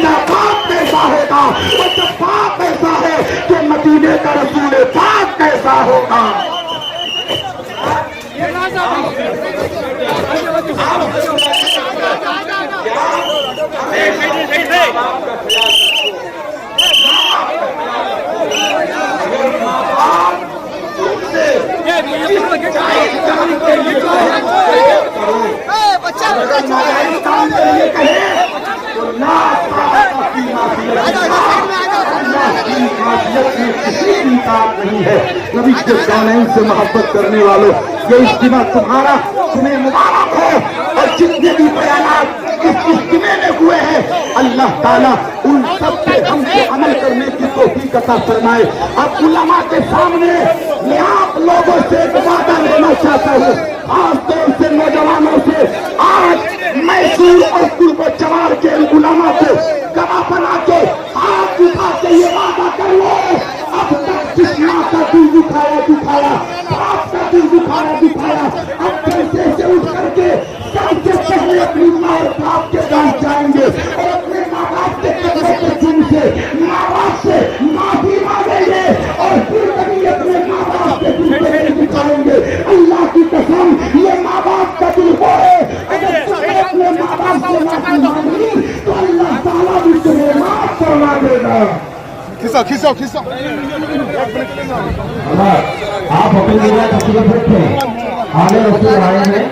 مدینہ پاک کیسا ہوگا، اور جب پاک ایسا ہے تو مدینے کا رسول پاک کیسا ہوگا۔ نہیں ہے نبی کے کونین سے محبت کرنے والوں، یہ اجتماع تمہارا تمہیں مبارک ہو، اور جتنے بھی بیانات اس اجتماع میں ہوئے ہیں اللہ تعالیٰ ان سب پہ ہم کو عمل کرنے کی توفیق عطا فرمائے۔ اور علماء کے سامنے میں آپ لوگوں سے ایک وعدہ لینا چاہتا ہوں، خاص طور سے نوجوانوں سے، آج میسور اور قرب و جوار کے علماء کو گواہ بنا کے ہاتھ اٹھا کے یہ وعدہ کر لو، اب تک جس ماں کا دل دکھایا، باپ کا دل دکھایا، اب پیسے سے اٹھ کر کے سب سے پہلے اپنی ماں اور باپ کے پاس جائیں گے، اور اپنے ماں باپ کے قدموں کے جن سے ماں باپ سے معافی مانگیں گے، اور پھر کبھی اپنے ماں باپ کے دل کو نہیں دکھائیں گے۔ اللہ کی قسم یہ ماں باپ کا دل ہو ہے، اگر تم نے اپنے ماں باپ سے معافی مانگی تو اللہ تعالیٰ بھی تمہیں معاف کروا دے گا۔ کھسو آپ اپنی جگہ تشریف رکھیں، آنے رسول آئے ہیں،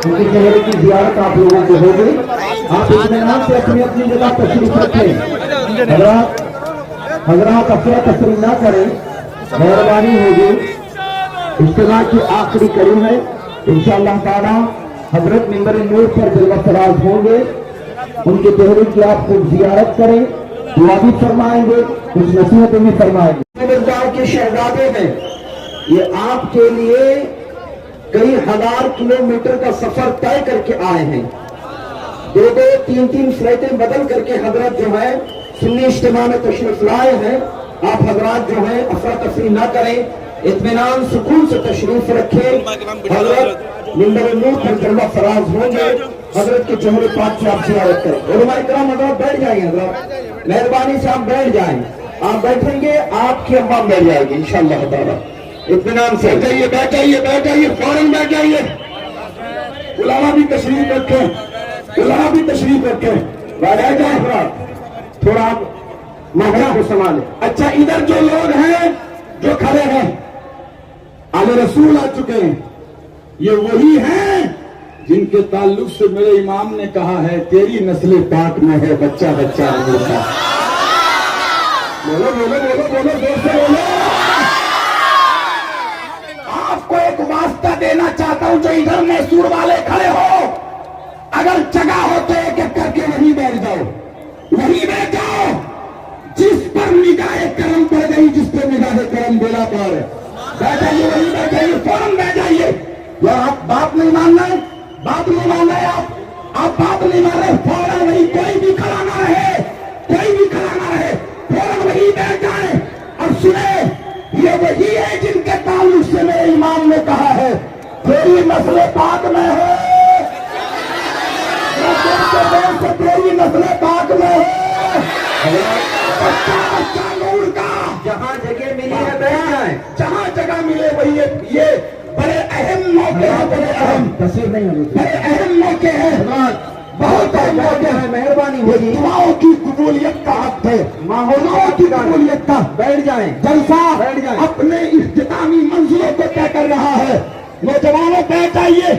ان کے چہرے کی زیارت آپ لوگوں کو ہو گئی، آپ اطمینان سے اپنی اپنی جگہ تشریف رکھیں۔ حضرات افرا تفری نہ کریں، مہربانی ہوگی۔ اجتماع کی آخری کڑی ہے، انشاءاللہ تعالی حضرت منبر نور پر جلوہ فراز ہوں گے، ان کے چہرے کی آپ خوب زیارت کریں، دعا بھی فرمائیں گے، کچھ نصیحتیں بھی فرمائیں گے۔ مردار کے شہزادے میں یہ آپ کے لیے کئی ہزار کلومیٹر کا سفر طے کر کے آئے ہیں، دو تین فلائٹیں بدل کر کے حضرت جو ہے سنی اجتماع میں تشریف لائے ہیں۔ آپ حضرات جو ہے افراتفری نہ کریں، اطمینان سکون سے تشریف رکھیں۔ حضرت منبر نور پر جلوہ فراز ہوں گے، حضرت کے چہرے پاک سے آپ زیارت کریں۔ علماء کرام حضرات بیٹھ جائیں، حضرات مہربانی سے آپ بیٹھ جائیں، آپ بیٹھیں گے آپ کی اماں بیٹھ جائے گی انشاءاللہ تعالی۔ اطمینان سے بیٹھ جائیے، فوراً بیٹھ جائیے۔ علماء بھی تشریف رکھیں، بیٹھ جائیں حضرات، تھوڑا آپ ماحول کو سنبھالیں۔ اچھا، ادھر جو لوگ ہیں جو کھڑے ہیں آل رسول آ چکے ہیں، یہ وہی ہیں جن کے تعلق سے میرے امام نے کہا ہے تیری نسل پاک میں ہے بچہ ہمیشہ۔ بولو زور سے بولو۔ آپ کو ایک واسطہ دینا چاہتا ہوں، جو ادھر میسور والے کھڑے ہو، اگر جگہ ہو تو ایک ایک کر کے وہیں بیٹھ جاؤ، جس پر نگاہ کرم پڑ گئی، جس پر نگاہ کرم بیلا پار ہے، بیٹھ جائیے، وہیں بیٹھ جائیے، فوراً بیٹھ جائیے۔ یا آپ بات نہیں مان رہے، آپ بات نہیں مان رہے، فوراً وہیں کوئی بھی کھڑا نہ رہے، فوراً وہیں بیٹھ جائیں اور سنیں، یہ وہی ہے جن کے تعلق سے میرے امام نے کہا ہے تیری نسل پاک میں ہے، تیری نسل پاک میں ہے۔ بچہ نور کا، جہاں جگہ ملی ہے بیٹھ جائیں، جہاں جگہ ملے وہی، یہ بڑے اہم موقع ہے، بڑے اہم موقع ہے، بہت اہم موقع ہے، مہربانی ہوگی۔ دعاؤں کی قبولیت کا حق ہے، دعاؤں کی قبولیت کا۔ بیٹھ جائیں، جلسہ اپنے اختتامی منزلوں کو طے کر رہا ہے۔ نوجوانوں بیٹھ جائیے۔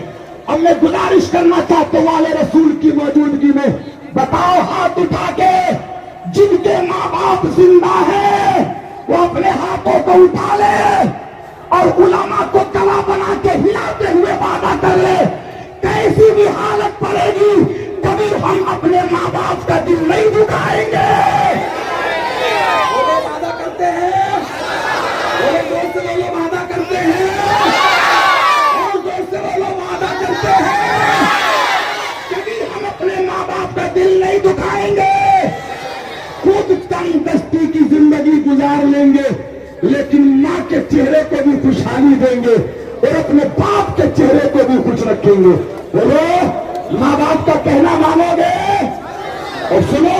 اب میں گزارش کرنا چاہتا ہوں والے رسول کی موجودگی میں، بتاؤ ہاتھ اٹھا کے جن کے ماں باپ زندہ ہیں وہ اپنے ہاتھوں کو اٹھا لے اور علماء کو گواہ بنا کے ہلاتے ہوئے وعدہ کر لے، کیسی بھی حالت پڑے گی کبھی ہم اپنے ماں باپ کا دل نہیں دکھائیں گے۔ وہ وعدہ کرتے ہیں، وہ دوست والے وعدہ کرتے ہیں، اور دوست والے وعدہ کرتے ہیں، کبھی ہم اپنے ماں باپ کا دل نہیں دکھائیں گے۔ خود تنگ دستی کی زندگی گزار لیں گے لیکن ماں کے چہرے کو بھی خوشحالی دیں گے اور اپنے باپ کے چہرے کو بھی خوش رکھیں گے۔ بولو، ماں باپ کا کہنا مانو گے؟ اور سنو،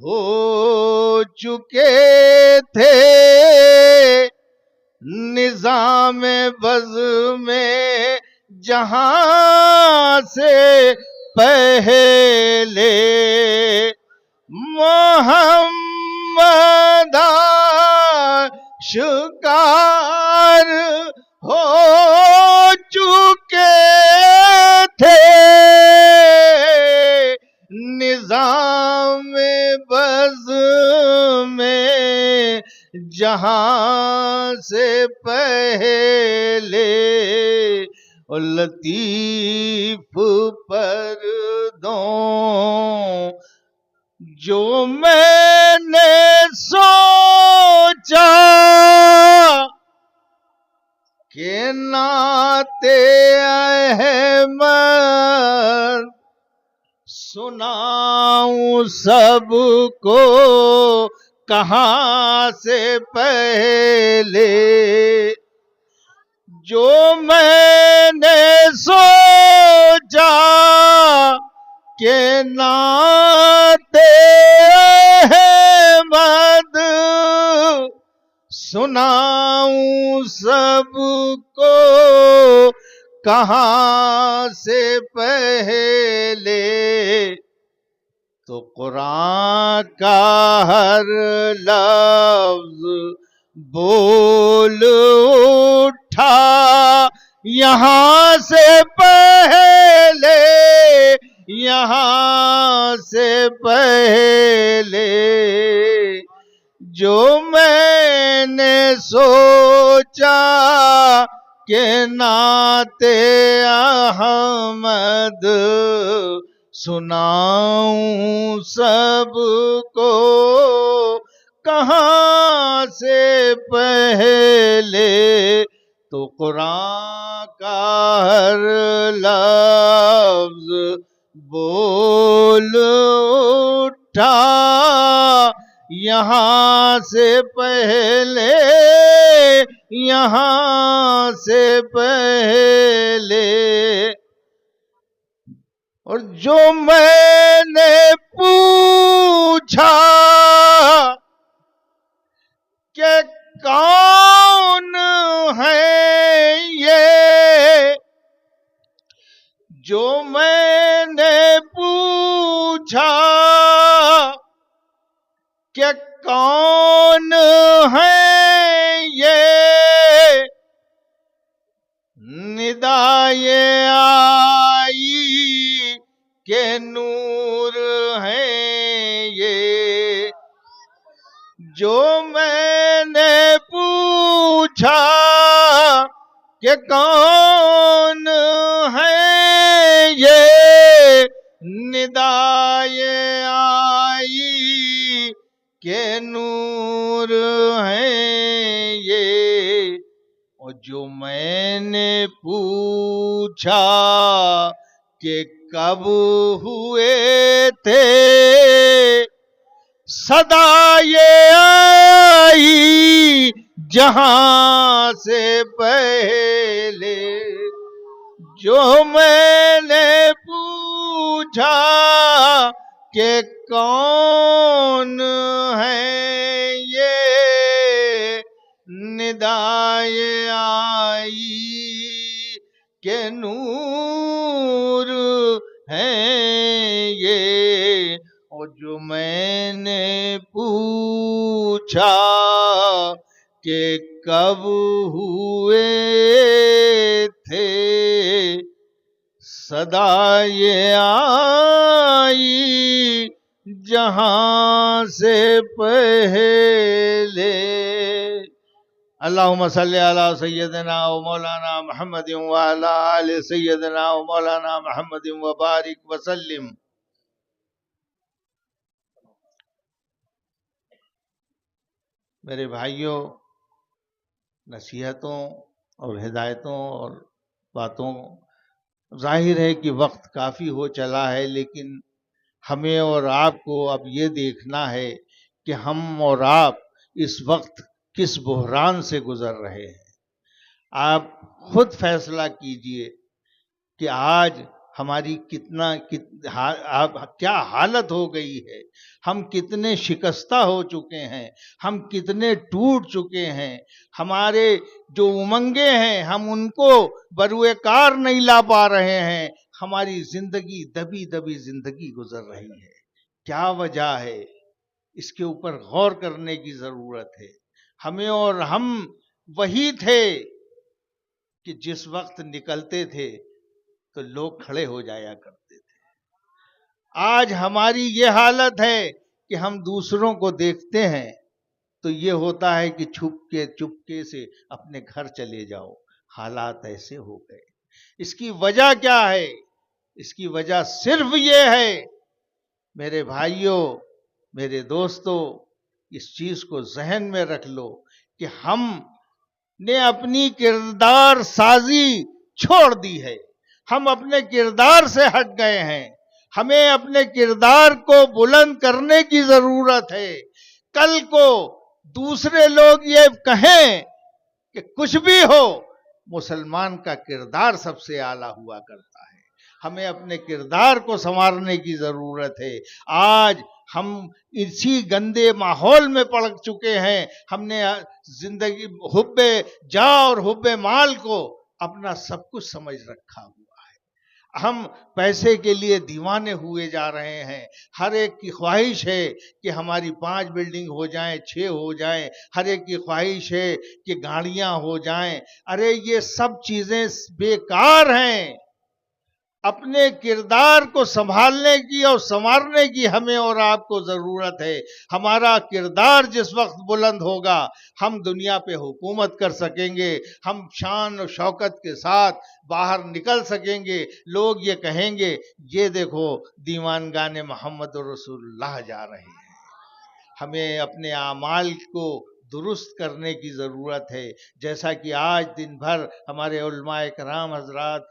ہو چکے تھے نظام بز میں جہاں سے پہلے محمد شکار ہو چکے تھے نظام بز میں جہاں سے پہلے لطیف پردوں جو میں نے سوچا کہ نعت احمد سناؤں سب کو کہاں سے پہلے جو میں نے سوچا کہ نعت احمد سناؤں سب کو کہاں سے پہلے تو قرآن کا ہر لفظ بول اٹھا یہاں سے پہلے یہاں سے پہلے جو میں نے سوچا کہ نعت احمد سناؤں سب کو کہاں سے پہلے تو قرآن کا ہر لفظ بول اٹھا یہاں سے پہلے یہاں سے پہلے اور جو میں نے پوچھا کہ کون ہے یہ جو میں نے پوچھا کہ کون ہے یہ ندائے آئی کہ نور ہے یہ جو میں نے پوچھا کہ کون ہے یہ ندائے آئی کہ نور ہے یہ اور جو میں نے پوچھا کہ کب ہوئے تھے صدا یہ آئی جہاں سے پہلے جو میں نے پوچھا کہ کون ہے یہ ندائے آئی کہ نور ہے یہ اور جو میں نے پوچھا کہ کب ہوئے تھے صدا یہ آئی جہاں سے پہلے اللہم صلی علی سیدنا و مولانا محمد وعلی آل سیدنا و مولانا محمد وبارک وسلم میرے بھائیوں نصیحتوں اور ہدایتوں اور باتوں ظاہر ہے کہ وقت کافی ہو چلا ہے لیکن ہمیں اور آپ کو اب یہ دیکھنا ہے کہ ہم اور آپ اس وقت کس بحران سے گزر رہے ہیں آپ خود فیصلہ کیجئے کہ آج ہماری کیا حالت ہو گئی ہے، ہم کتنے شکستہ ہو چکے ہیں، ہم کتنے ٹوٹ چکے ہیں، ہمارے جو امنگیں ہیں ہم ان کو بروئے کار نہیں لا پا رہے ہیں، ہماری زندگی دبی دبی زندگی گزر رہی ہے۔ کیا وجہ ہے؟ اس کے اوپر غور کرنے کی ضرورت ہے۔ ہمیں اور ہم وہی تھے کہ جس وقت نکلتے تھے تو لوگ کھڑے ہو جایا کرتے تھے۔ آج ہماری یہ حالت ہے کہ ہم دوسروں کو دیکھتے ہیں تو یہ ہوتا ہے کہ چپکے سے اپنے گھر چلے جاؤ۔ حالات ایسے ہو گئے۔ اس کی وجہ کیا ہے؟ اس کی وجہ صرف یہ ہے، میرے بھائیوں، میرے دوستوں، اس چیز کو ذہن میں رکھ لو کہ ہم نے اپنی کردار سازی چھوڑ دی ہے۔ ہم اپنے کردار سے ہٹ گئے ہیں۔ ہمیں اپنے کردار کو بلند کرنے کی ضرورت ہے۔ کل کو دوسرے لوگ یہ کہیں کہ کچھ بھی ہو، مسلمان کا کردار سب سے اعلیٰ ہوا کرتا ہے۔ ہمیں اپنے کردار کو سنوارنے کی ضرورت ہے۔ آج ہم اسی گندے ماحول میں پڑ چکے ہیں۔ ہم نے زندگی حب جا اور حب مال کو اپنا سب کچھ سمجھ رکھا ہوا ہے۔ ہم پیسے کے لیے دیوانے ہوئے جا رہے ہیں۔ ہر ایک کی خواہش ہے کہ ہماری 5 بلڈنگ ہو جائیں، 6 ہو جائیں۔ ہر ایک کی خواہش ہے کہ گاڑیاں ہو جائیں۔ ارے یہ سب چیزیں بیکار ہیں۔ اپنے کردار کو سنبھالنے کی اور سنوارنے کی ہمیں اور آپ کو ضرورت ہے۔ ہمارا کردار جس وقت بلند ہوگا ہم دنیا پہ حکومت کر سکیں گے، ہم شان و شوکت کے ساتھ باہر نکل سکیں گے۔ لوگ یہ کہیں گے یہ دیکھو دیوانگان محمد رسول اللہ جا رہے ہیں۔ ہمیں اپنے اعمال کو درست کرنے کی ضرورت ہے۔ جیسا کہ آج دن بھر ہمارے علماء کرام حضرات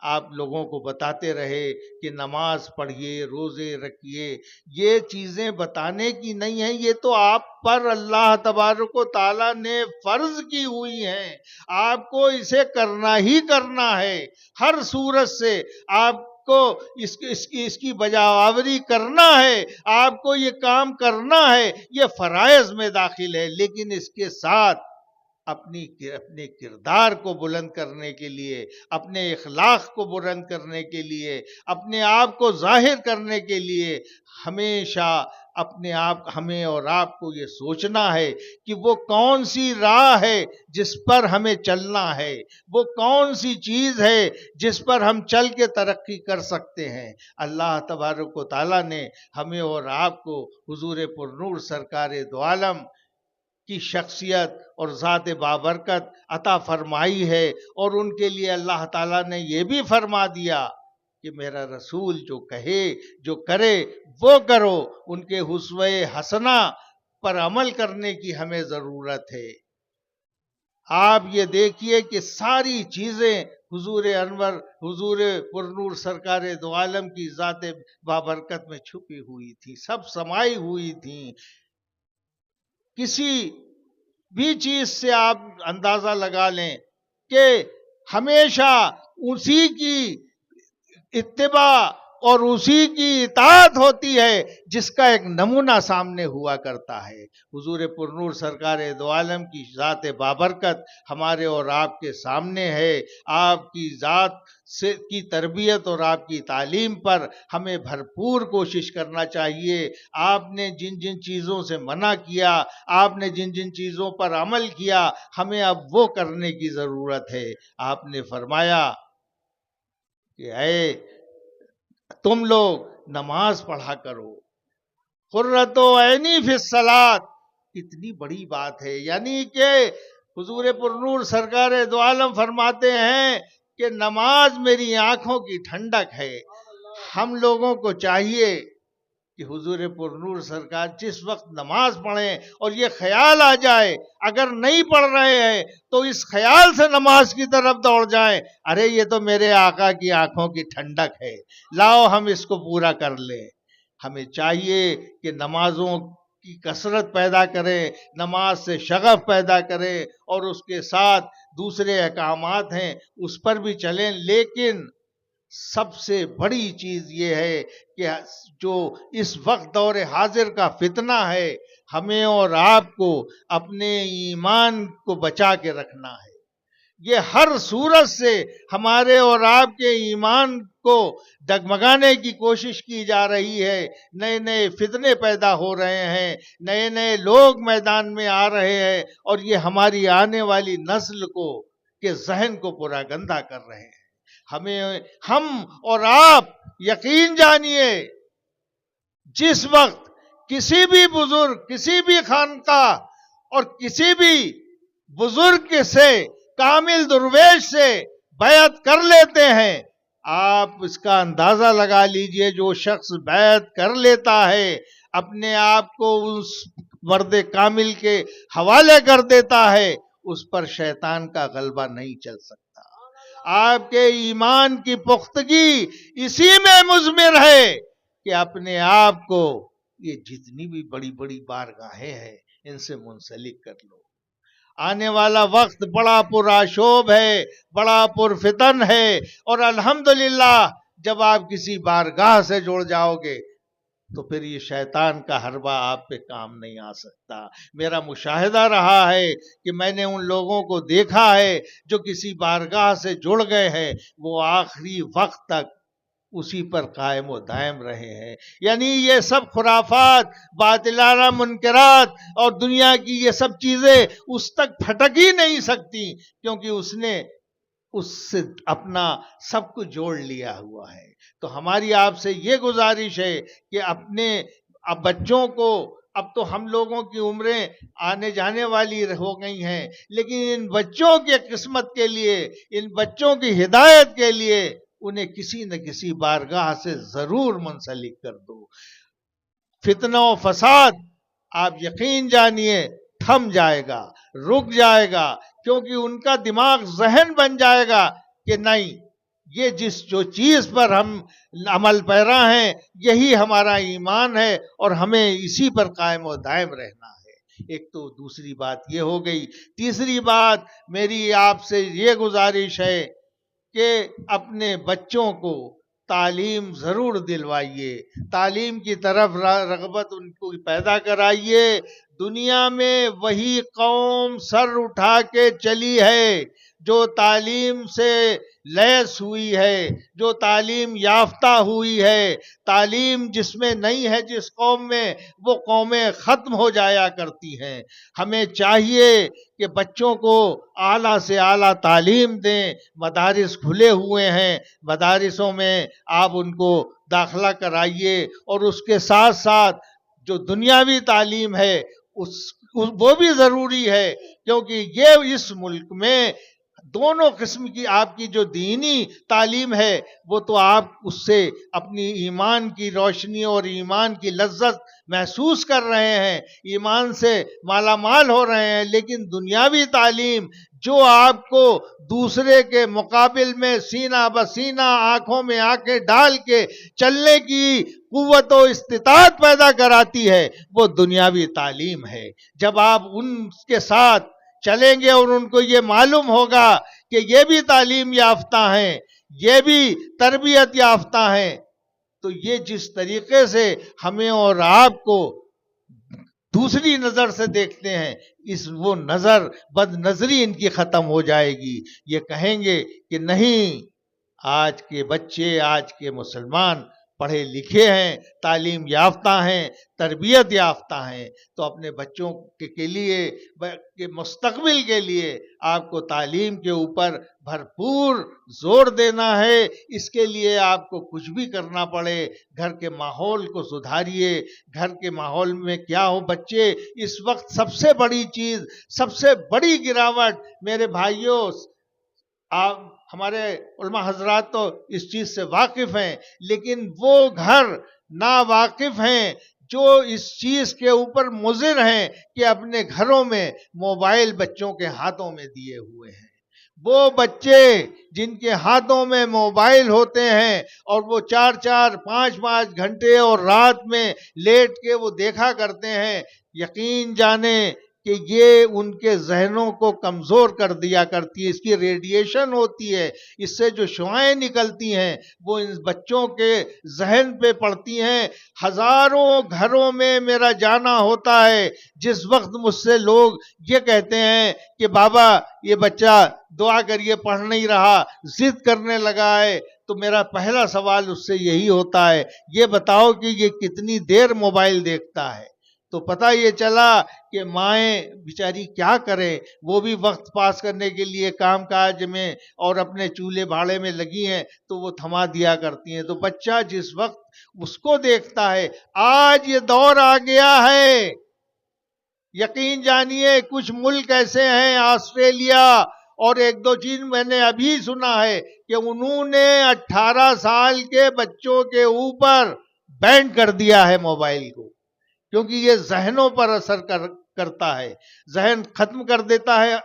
آپ لوگوں کو بتاتے رہے کہ نماز پڑھیے، روزے رکھیے، یہ چیزیں بتانے کی نہیں ہیں، یہ تو آپ پر اللہ تبارک و تعالیٰ نے فرض کی ہوئی ہیں۔ آپ کو اسے کرنا ہی کرنا ہے۔ ہر صورت سے آپ کو اس کی بجاوری کرنا ہے، آپ کو یہ کام کرنا ہے، یہ فرائض میں داخل ہے۔ لیکن اس کے ساتھ اپنے کردار کو بلند کرنے کے لیے، اپنے اخلاق کو بلند کرنے کے لیے، اپنے آپ کو ظاہر کرنے کے لیے ہمیشہ ہمیں اور آپ کو یہ سوچنا ہے کہ وہ کون سی راہ ہے جس پر ہمیں چلنا ہے، وہ کون سی چیز ہے جس پر ہم چل کے ترقی کر سکتے ہیں۔ اللہ تبارک و تعالیٰ نے ہمیں اور آپ کو حضور پرنور سرکار دو عالم کی شخصیت اور ذات بابرکت عطا فرمائی ہے، اور ان کے لیے اللہ تعالیٰ نے یہ بھی فرما دیا کہ میرا رسول جو کہے جو کرے وہ کرو۔ ان کے اسوہ حسنہ پر عمل کرنے کی ہمیں ضرورت ہے۔ آپ یہ دیکھیے کہ ساری چیزیں حضور انور، حضور پرنور سرکار دو عالم کی ذات بابرکت میں چھپی ہوئی تھی، سب سمائی ہوئی تھیں۔ کسی بھی چیز سے آپ اندازہ لگا لیں کہ ہمیشہ اسی کی اتباع اور اسی کی اطاعت ہوتی ہے جس کا ایک نمونہ سامنے ہوا کرتا ہے۔ حضور پرنور سرکار دو عالم کی ذات بابرکت ہمارے اور آپ کے سامنے ہے۔ آپ کی ذات کی تربیت اور آپ کی تعلیم پر ہمیں بھرپور کوشش کرنا چاہیے۔ آپ نے جن جن چیزوں سے منع کیا، آپ نے جن جن چیزوں پر عمل کیا، ہمیں اب وہ کرنے کی ضرورت ہے۔ آپ نے فرمایا کہ اے تم لوگ نماز پڑھا کرو، قرۃ عینی فی الصلاۃ، کتنی بڑی بات ہے۔ یعنی کہ حضور پرنور سرکار دو عالم فرماتے ہیں کہ نماز میری آنکھوں کی ٹھنڈک ہے۔ ہم لوگوں کو چاہیے کہ حضور پرنور سرکار جس وقت نماز پڑھیں اور یہ خیال آ جائے، اگر نہیں پڑھ رہے ہیں تو اس خیال سے نماز کی طرف دوڑ جائیں، ارے یہ تو میرے آقا کی آنکھوں کی ٹھنڈک ہے، لاؤ ہم اس کو پورا کر لیں۔ ہمیں چاہیے کہ نمازوں کی کثرت پیدا کریں، نماز سے شغف پیدا کریں، اور اس کے ساتھ دوسرے احکامات ہیں اس پر بھی چلیں، لیکن سب سے بڑی چیز یہ ہے کہ جو اس وقت دور حاضر کا فتنہ ہے، ہمیں اور آپ کو اپنے ایمان کو بچا کے رکھنا ہے۔ یہ ہر صورت سے ہمارے اور آپ کے ایمان کو ڈگمگانے کی کوشش کی جا رہی ہے۔ نئے نئے فتنے پیدا ہو رہے ہیں، نئے نئے لوگ میدان میں آ رہے ہیں، اور یہ ہماری آنے والی نسل کو کے ذہن کو پورا گندا کر رہے ہیں۔ ہم اور آپ یقین جانیے، جس وقت کسی بھی بزرگ، کسی بھی خانقاہ اور کسی بھی بزرگ سے، کامل درویش سے بیعت کر لیتے ہیں، آپ اس کا اندازہ لگا لیجئے، جو شخص بیعت کر لیتا ہے اپنے آپ کو اس مرد کامل کے حوالے کر دیتا ہے، اس پر شیطان کا غلبہ نہیں چل سکتا۔ آپ کے ایمان کی پختگی اسی میں مضمر ہے کہ اپنے آپ کو یہ جتنی بھی بڑی بڑی بارگاہیں ہیں ان سے منسلک کر لو۔ آنے والا وقت بڑا پرآشوب ہے، بڑا پرفتن ہے، اور الحمدللہ جب آپ کسی بارگاہ سے جڑ جاؤ گے تو پھر یہ شیطان کا حربہ آپ پہ کام نہیں آ سکتا۔ میرا مشاہدہ رہا ہے کہ میں نے ان لوگوں کو دیکھا ہے جو کسی بارگاہ سے جڑ گئے ہیں، وہ آخری وقت تک اسی پر قائم و دائم رہے ہیں۔ یعنی یہ سب خرافات، باطلانہ منکرات اور دنیا کی یہ سب چیزیں اس تک پھٹک ہی نہیں سکتی، کیونکہ اس نے اس سے اپنا سب کچھ جوڑ لیا ہوا ہے۔ تو ہماری آپ سے یہ گزارش ہے کہ اپنے بچوں کو، اب تو ہم لوگوں کی عمریں آنے جانے والی ہو گئی ہیں، لیکن ان بچوں کی قسمت کے لیے، ان بچوں کی ہدایت کے لیے انہیں کسی نہ کسی بارگاہ سے ضرور منسلک کر دو۔ فتنہ و فساد آپ یقین جانیے تھم جائے گا، رک جائے گا، کیونکہ ان کا دماغ ذہن بن جائے گا کہ نہیں، یہ جو چیز پر ہم عمل پیرا ہیں یہی ہمارا ایمان ہے، اور ہمیں اسی پر قائم و دائم رہنا ہے۔ ایک تو دوسری بات یہ ہو گئی۔ تیسری بات میری آپ سے یہ گزارش ہے کہ اپنے بچوں کو تعلیم ضرور دلوائیے، تعلیم کی طرف رغبت ان کو پیدا کرائیے۔ دنیا میں وہی قوم سر اٹھا کے چلی ہے جو تعلیم سے لیس ہوئی ہے، جو تعلیم یافتہ ہوئی ہے۔ تعلیم جس میں نہیں ہے، جس قوم میں، وہ قومیں ختم ہو جایا کرتی ہیں۔ ہمیں چاہیے کہ بچوں کو اعلیٰ سے اعلیٰ تعلیم دیں۔ مدارس کھلے ہوئے ہیں، مدارسوں میں آپ ان کو داخلہ کرائیے، اور اس کے ساتھ ساتھ جو دنیاوی تعلیم ہے وہ بھی ضروری ہے، کیونکہ یہ اس ملک میں دونوں قسم کی آپ کی جو دینی تعلیم ہے وہ تو آپ اس سے اپنی ایمان کی روشنی اور ایمان کی لذت محسوس کر رہے ہیں، ایمان سے مالا مال ہو رہے ہیں، لیکن دنیاوی تعلیم جو آپ کو دوسرے کے مقابل میں سینہ بسینہ، آنکھوں میں آنکھیں ڈال کے چلنے کی قوت و استطاعت پیدا کراتی ہے، وہ دنیاوی تعلیم ہے۔ جب آپ ان کے ساتھ چلیں گے اور ان کو یہ معلوم ہوگا کہ یہ بھی تعلیم یافتہ ہیں، یہ بھی تربیت یافتہ ہیں، تو یہ جس طریقے سے ہمیں اور آپ کو دوسری نظر سے دیکھتے ہیں، وہ نظر بد نظری ان کی ختم ہو جائے گی۔ یہ کہیں گے کہ نہیں، آج کے بچے، آج کے مسلمان پڑھے لکھے ہیں، تعلیم یافتہ ہیں، تربیت یافتہ ہیں، تو اپنے بچوں کے لیے، کے مستقبل کے لیے آپ کو تعلیم کے اوپر بھرپور زور دینا ہے۔ اس کے لیے آپ کو کچھ بھی کرنا پڑے، گھر کے ماحول کو سدھاریے۔ گھر کے ماحول میں کیا ہو، بچے اس وقت سب سے بڑی چیز، سب سے بڑی گراوٹ، میرے بھائیوں، آپ ہمارے علماء حضرات تو اس چیز سے واقف ہیں، لیکن وہ گھر ناواقف ہیں جو اس چیز کے اوپر مضر ہیں کہ اپنے گھروں میں موبائل بچوں کے ہاتھوں میں دیے ہوئے ہیں۔ وہ بچے جن کے ہاتھوں میں موبائل ہوتے ہیں اور وہ 4-4 5-5 گھنٹے اور رات میں لیٹ کے وہ دیکھا کرتے ہیں، یقین جانیں کہ یہ ان کے ذہنوں کو کمزور کر دیا کرتی ہے. اس کی ریڈیشن ہوتی ہے، اس سے جو شعاعیں نکلتی ہیں وہ ان بچوں کے ذہن پہ پڑتی ہیں. ہزاروں گھروں میں میرا جانا ہوتا ہے جس وقت مجھ سے لوگ یہ کہتے ہیں کہ بابا یہ بچہ دعا کریے پڑھ نہیں رہا، ضد کرنے لگا ہے، تو میرا پہلا سوال اس سے یہی ہوتا ہے یہ بتاؤ کہ یہ کتنی دیر موبائل دیکھتا ہے. تو پتہ یہ چلا کہ مائیں بیچاری کیا کریں، وہ بھی وقت پاس کرنے کے لیے کام کاج میں اور اپنے چولہے بھاڑے میں لگی ہیں تو وہ تھما دیا کرتی ہیں. تو بچہ جس وقت اس کو دیکھتا ہے، آج یہ دور آ گیا ہے، یقین جانیے کچھ ملک ایسے ہیں آسٹریلیا اور ایک دو چیز میں نے ابھی سنا ہے کہ انہوں نے 18 سال کے بچوں کے اوپر بین کر دیا ہے موبائل کو، کیونکہ یہ ذہنوں پر اثر کرتا ہے، ذہن ختم کر دیتا ہے.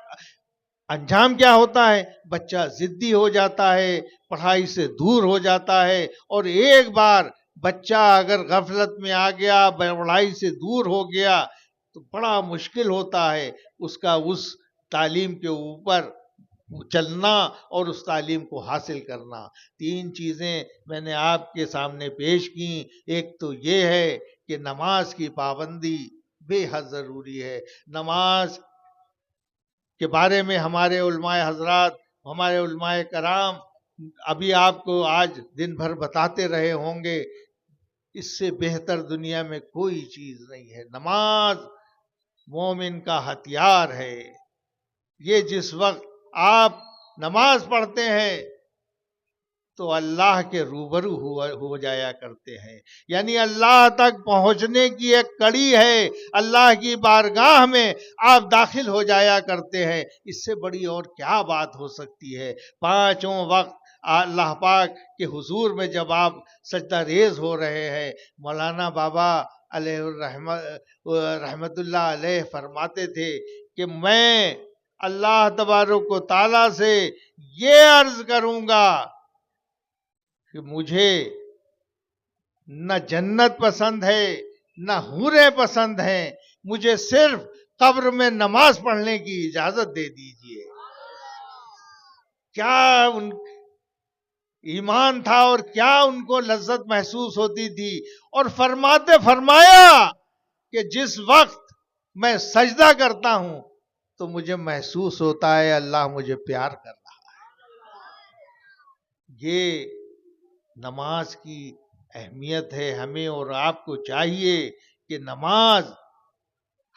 انجام کیا ہوتا ہے؟ بچہ ضدی ہو جاتا ہے، پڑھائی سے دور ہو جاتا ہے، اور ایک بار بچہ اگر غفلت میں آ گیا، پڑھائی سے دور ہو گیا تو بڑا مشکل ہوتا ہے اس کا اس تعلیم کے اوپر چلنا اور اس تعلیم کو حاصل کرنا. 3 چیزیں میں نے آپ کے سامنے پیش کی. ایک تو یہ ہے کہ نماز کی پابندی بے حد ضروری ہے. نماز کے بارے میں ہمارے علماء حضرات، ہمارے علماء کرام ابھی آپ کو آج دن بھر بتاتے رہے ہوں گے. اس سے بہتر دنیا میں کوئی چیز نہیں ہے. نماز مومن کا ہتھیار ہے. یہ جس وقت آپ نماز پڑھتے ہیں تو اللہ کے روبرو ہو جایا کرتے ہیں، یعنی اللہ تک پہنچنے کی ایک کڑی ہے، اللہ کی بارگاہ میں آپ داخل ہو جایا کرتے ہیں. اس سے بڑی اور کیا بات ہو سکتی ہے؟ 5 وقت اللہ پاک کے حضور میں جب آپ سجدہ ریز ہو رہے ہیں، مولانا بابا علیہ رحمت اللہ علیہ فرماتے تھے کہ میں اللہ تبارک و تعالیٰ سے یہ عرض کروں گا کہ مجھے نہ جنت پسند ہے نہ حوریں پسند ہیں، مجھے صرف قبر میں نماز پڑھنے کی اجازت دے دیجئے. کیا ان ایمان تھا اور کیا ان کو لذت محسوس ہوتی تھی. اور فرمایا کہ جس وقت میں سجدہ کرتا ہوں تو مجھے محسوس ہوتا ہے اللہ مجھے پیار کر رہا ہے. یہ نماز کی اہمیت ہے. ہمیں اور آپ کو چاہیے کہ نماز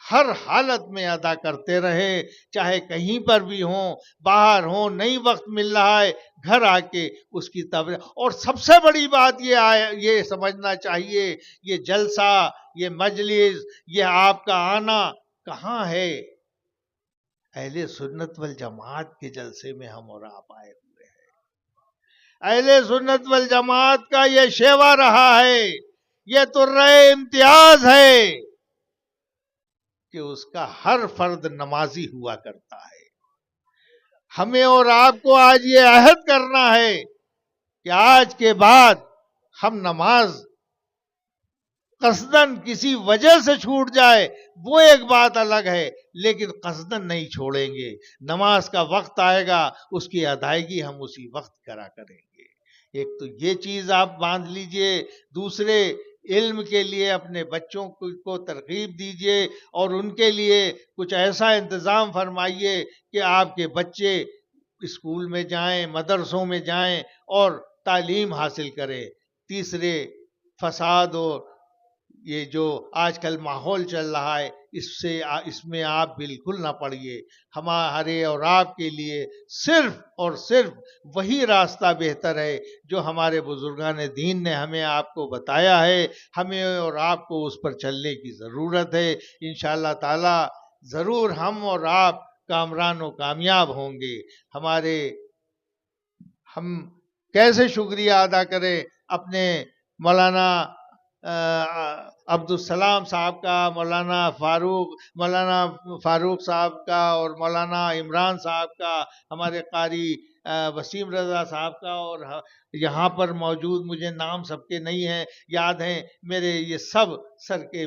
ہر حالت میں ادا کرتے رہے، چاہے کہیں پر بھی ہوں، باہر ہوں، نہیں وقت مل رہا ہے گھر آ کے اس کی تبلیغ. اور سب سے بڑی بات یہ سمجھنا چاہیے، یہ جلسہ، یہ مجلس، یہ آپ کا آنا کہاں ہے؟ اہل سنت والجماعت کے جلسے میں ہم اور آپ آئے ہوئے ہیں. اہل سنت والجماعت کا یہ شیوا رہا ہے، یہ ترہ امتیاز ہے کہ اس کا ہر فرد نمازی ہوا کرتا ہے. ہمیں اور آپ کو آج یہ عہد کرنا ہے کہ آج کے بعد ہم نماز قصدن کسی وجہ سے چھوٹ جائے وہ ایک بات الگ ہے، لیکن قصدن نہیں چھوڑیں گے. نماز کا وقت آئے گا، اس کی ادائیگی ہم اسی وقت کرا کریں گے. ایک تو یہ چیز آپ باندھ لیجئے. دوسرے، علم کے لیے اپنے بچوں کو ترغیب دیجئے اور ان کے لیے کچھ ایسا انتظام فرمائیے کہ آپ کے بچے اسکول میں جائیں، مدرسوں میں جائیں اور تعلیم حاصل کریں. تیسرے، فساد اور یہ جو آج کل ماحول چل رہا ہے اس میں آپ بالکل نہ پڑیے. ہمارے اور آپ کے لیے صرف اور صرف وہی راستہ بہتر ہے جو ہمارے بزرگان دین نے ہمیں آپ کو بتایا ہے. ہمیں اور آپ کو اس پر چلنے کی ضرورت ہے. انشاءاللہ تعالی ضرور ہم اور آپ کامران و کامیاب ہوں گے. ہم کیسے شکریہ ادا کریں اپنے مولانا عبدالسلام صاحب کا، مولانا فاروق صاحب کا اور مولانا عمران صاحب کا، ہمارے قاری وسیم رضا صاحب کا، اور یہاں پر موجود مجھے نام سب کے نہیں ہیں یاد ہیں میرے، یہ سب سر کے